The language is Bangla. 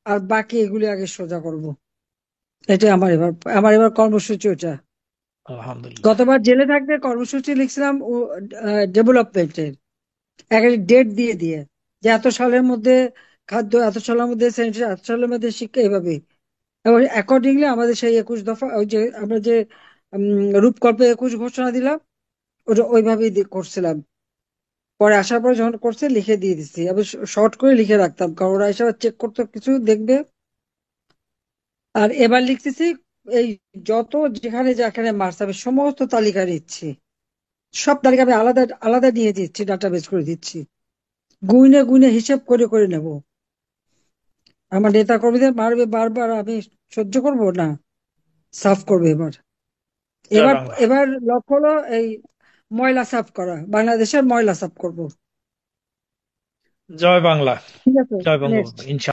আর বাকি এগুলি আগে সোজা করব। এটা আমার এবার কর্মসূচি ওটা। আলহামদুলিল্লাহ। গতবার জেলে থাকতে কর্মসূচি লিখছিলাম ডেভেলপমেন্টের একটা ডেট দিয়ে দিয়ে, যে এত সালের মধ্যে খাদ্য, এত সালের মধ্যে স্যানিটেশন, এত সালের মধ্যে শিক্ষা, এভাবে। এবং অ্যাকর্ডিংলি আমাদের সেই 21 দফা, ওই যে আমরা যে রূপকল্পে 21 ঘোষণা দিলাম, ওটা ওইভাবেই করছিলাম। পরে আসার পর যখন করছে লিখে দিয়ে দিচ্ছি, আমি শর্ট করে লিখে রাখতাম, কারণ ওরা এসে চেক করতে কিছু দেখবে। আর এবার লিখতেছি এই যত যেখানে যেখানে মার্কস হবে সমস্ত তালিকা নিচ্ছি। সব তালিকা আমি আলাদা আলাদা নিয়ে দিচ্ছি, ডাটাবেস করে দিচ্ছি। গুইনে গুইনে হিসেব করে করে নেব। আমার নেতা কর্মীদের মারবে বারবার, আমি সহ্য করব না। সাফ করবে এবার। জয় এবার বাংলা। এবার লক্ষ্য হলো এই ময়লা সাফ করা, বাংলাদেশের ময়লা সাফ করব। জয় বাংলা। ঠিক আছে। জয় নেক্সট। বঙ্গবন্ধু। ইনশাআল্লাহ।